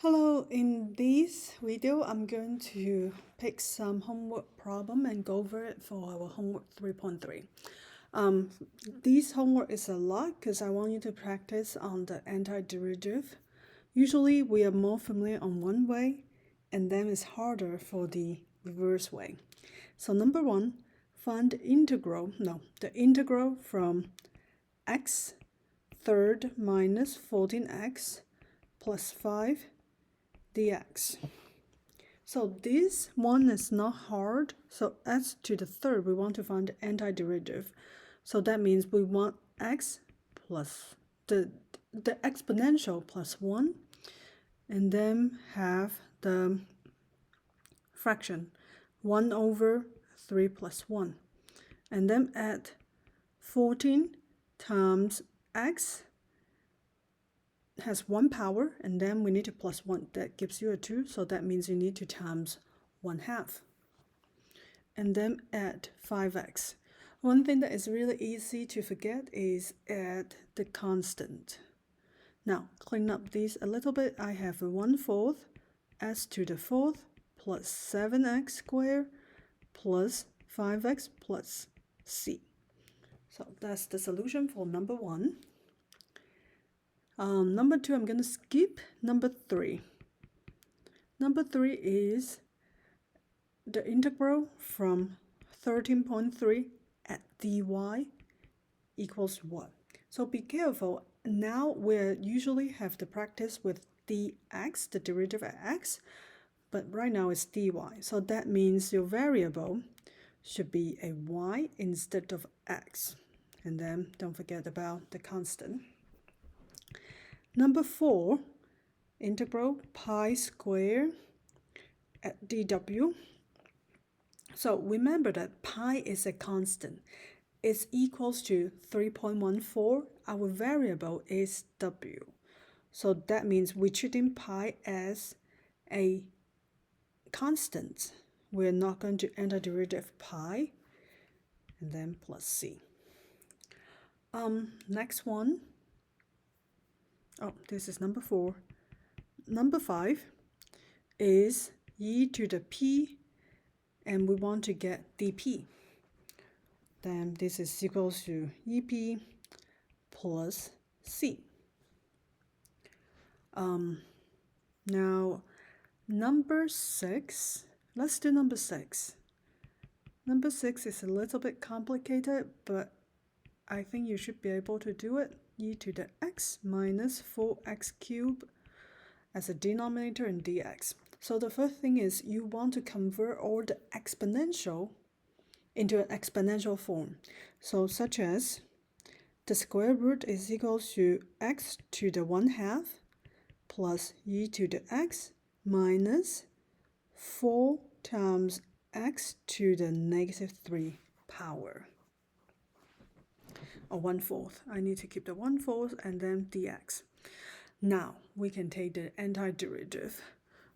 Hello, in this video I'm going to pick some homework problem and go over it for our homework 3.3. This homework is a lot because I want you to practice on the antiderivative. Usually we are more familiar on one way and then it's harder for the reverse way. So number one, find the integral from x third minus 14x plus 5 dx. So this one is not hard. So x to the third, we want to find the antiderivative. So that means we want x plus the exponential plus 1, and then have the fraction 1 over 3 plus 1. And then add 14 times x has 1 power, and then we need to plus 1. That gives you a 2, so that means you need to times 1/2. And then add 5x. One thing that is really easy to forget is add the constant. Now, clean up these a little bit. I have a 1/4 s to the 4th plus 7x squared plus 5x plus c. So that's the solution for number 1. Number 2, I'm going to skip number 3. Number 3 is the integral from 13.3 at dy equals what? So be careful. Now we usually have to practice with dx, the derivative at x, but right now it's dy. So that means your variable should be a y instead of x. And then don't forget about the constant. Number 4, integral pi squared at dw. So remember that pi is a constant. It's equals to 3.14. Our variable is w. So that means we're treating pi as a constant. We're not going to enter derivative pi, and then plus c. Next one. Oh, this is number 4. Number 5 is e to the p, and we want to get dp. Then this is equals to ep plus c. Now, number 6. Let's do number 6. Number 6 is a little bit complicated, but I think you should be able to do it. E to the x minus 4x cubed as a denominator in dx. So the first thing is you want to convert all the exponential into an exponential form. So such as the square root is equals to x to the 1/2 plus e to the x minus 4 times x to the -3 power. Or 1/4. I need to keep the 1/4 and then dx. Now we can take the antiderivative.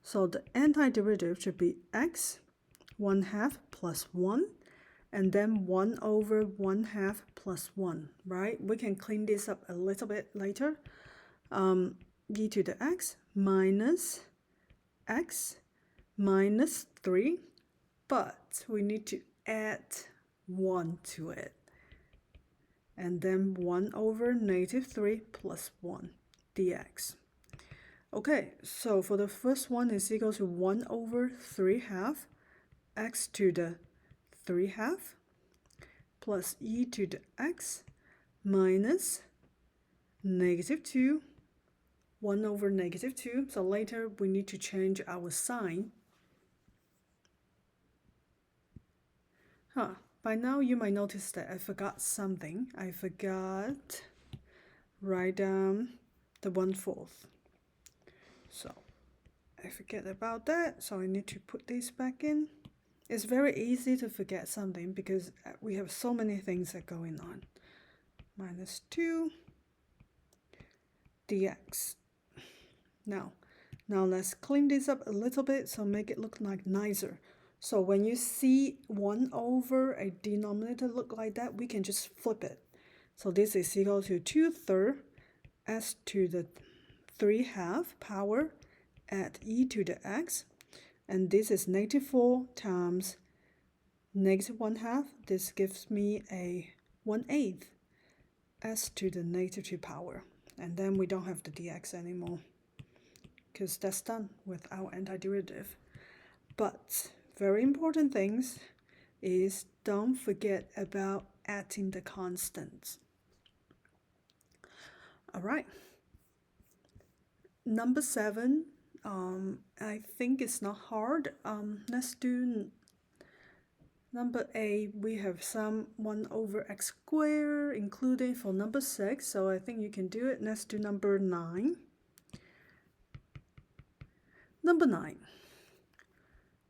So the antiderivative should be x 1/2 plus 1, and then 1 over 1/2 plus 1, right? We can clean this up a little bit later. E to the x minus 3, but we need to add 1 to it. And then 1 over -3 plus 1 dx. Okay, so for the first one is equal to 1 over 3/2 x to the 3/2 plus e to the x minus -2, 1 over -2. So later we need to change our sign. By now you might notice that I forgot something. I forgot write down the 1/4. So I forget about that, so I need to put this back in. It's very easy to forget something because we have so many things that are going on. -2 dx. Now let's clean this up a little bit, so make it look like nicer. So when you see 1 over a denominator look like that, we can just flip it. So this is equal to 2/3 s to the 3/2 power add e to the x, and this is -4 times -1/2. This gives me a 1/8 s to the -2 power, and then we don't have the dx anymore because that's done with our antiderivative. But very important things is don't forget about adding the constants. All right. Number 7, I think it's not hard. Let's do number 8. We have some 1/x squared, including for number 6. So I think you can do it. Let's do number 9. Number 9.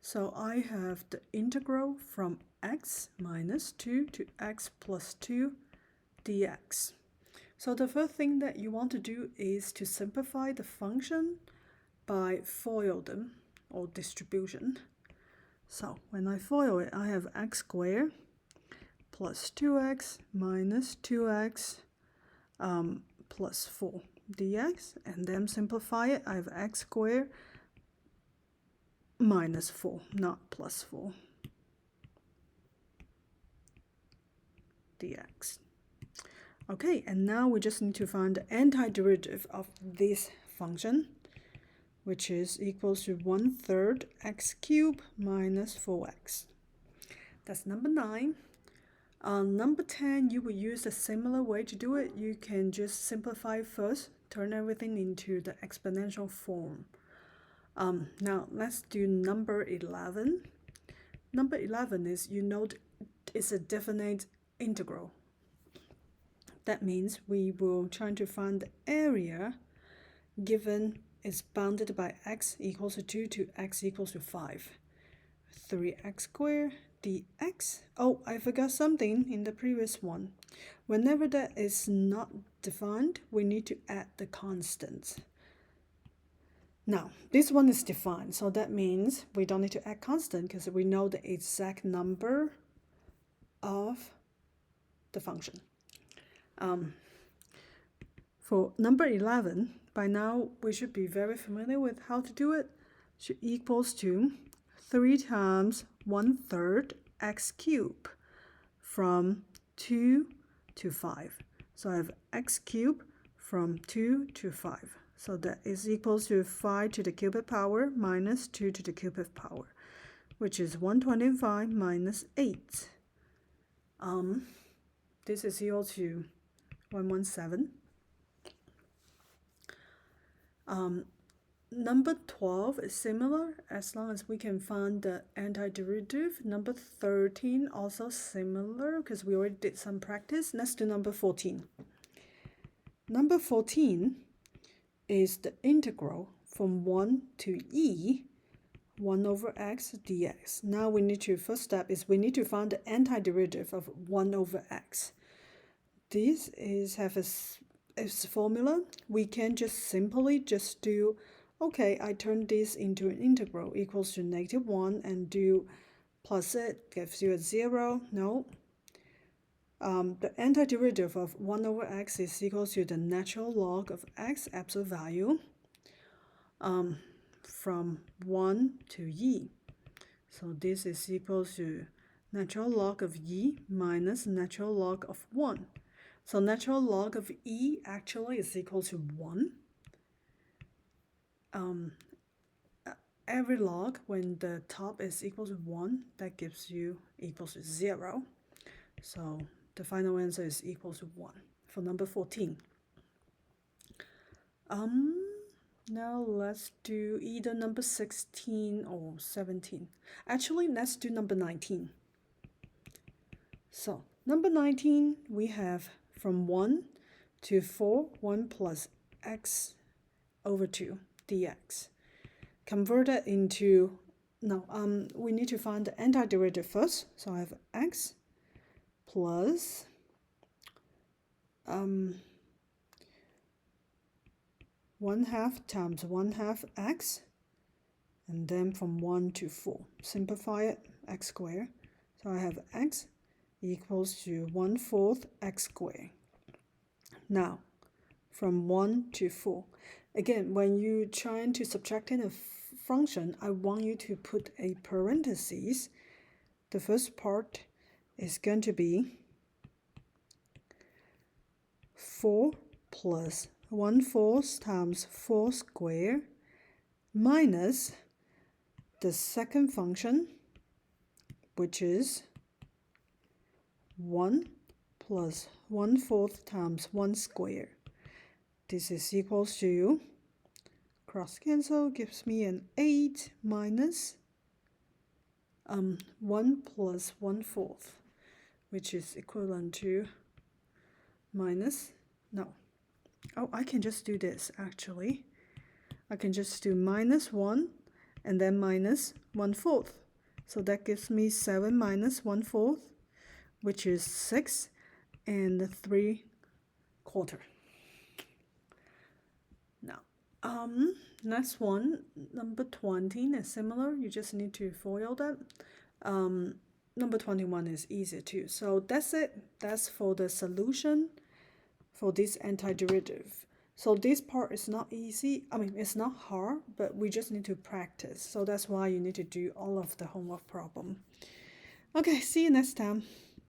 So I have the integral from x minus 2 to x plus 2 dx. So the first thing that you want to do is to simplify the function by FOIL them, or distribution. So when I FOIL it, I have x squared plus 2x minus 2x plus 4 dx, and then simplify it, I have x squared minus 4, not plus 4 dx. Okay, and now we just need to find the antiderivative of this function, which is equals to 1/3 x cubed minus 4x. That's number 9. Number 10, you will use a similar way to do it. You can just simplify first, turn everything into the exponential form. Now let's do number 11. Number 11 is, you know, it's a definite integral. That means we will try to find the area given is bounded by x equals to 2 to x equals to 5. 3x squared dx. Oh, I forgot something in the previous one. Whenever that is not defined, we need to add the constants. Now, this one is defined, so that means we don't need to add constant because we know the exact number of the function. For number 11, by now we should be very familiar with how to do it. Should equals to 3 times 1/3 x cubed from 2 to 5. So I have x cubed from 2 to 5. So that is equals to 5 to the cubic power minus 2 to the cubic power, which is 125 minus 8. This is equal to 117. Number 12 is similar as long as we can find the antiderivative. Number 13 also similar because we already did some practice. Let's do number 14. Number 14 is the integral from 1 to e 1/x dx. Now we need to, first step is we need to find the antiderivative of 1/x. This is have its formula. We can just simply just do, okay, I turn this into an integral equals to -1 and do plus it gives you a 0. No. The antiderivative of 1/x is equal to the natural log of x absolute value from 1 to e. So this is equal to natural log of e minus natural log of 1. So natural log of e actually is equal to 1. Every log, when the top is equal to 1, that gives you equals to 0. So the final answer is equal to 1 for number 14. Now let's do either number 16 or 17. Actually, let's do number 19. So number 19, we have from 1 to 4, 1 plus x over 2 dx. Convert it into, we need to find the antiderivative first. So I have x plus 1/2 times 1/2 x, and then from 1 to 4. Simplify it, x squared. So I have x equals to 1/4 x squared. Now, from 1 to 4. Again, when you're trying to subtract in a function, I want you to put a parentheses. The first part is going to be 4 plus 1/4 times 4 squared minus the second function, which is 1 plus 1/4 times 1 squared. This is equals to, cross cancel gives me an 8 minus 1 plus 1/4, which is equivalent to minus, no. Oh, I can just do this actually. I can just do minus 1 and then minus 1/4. So that gives me 7 minus 1/4, which is 6 and 3/4. Now, next one, number 20 is similar. You just need to FOIL that. Number 21 is easy too. So that's it. That's for the solution for this antiderivative. So this part is not easy. I mean, it's not hard, but we just need to practice. So that's why you need to do all of the homework problem. Okay, see you next time.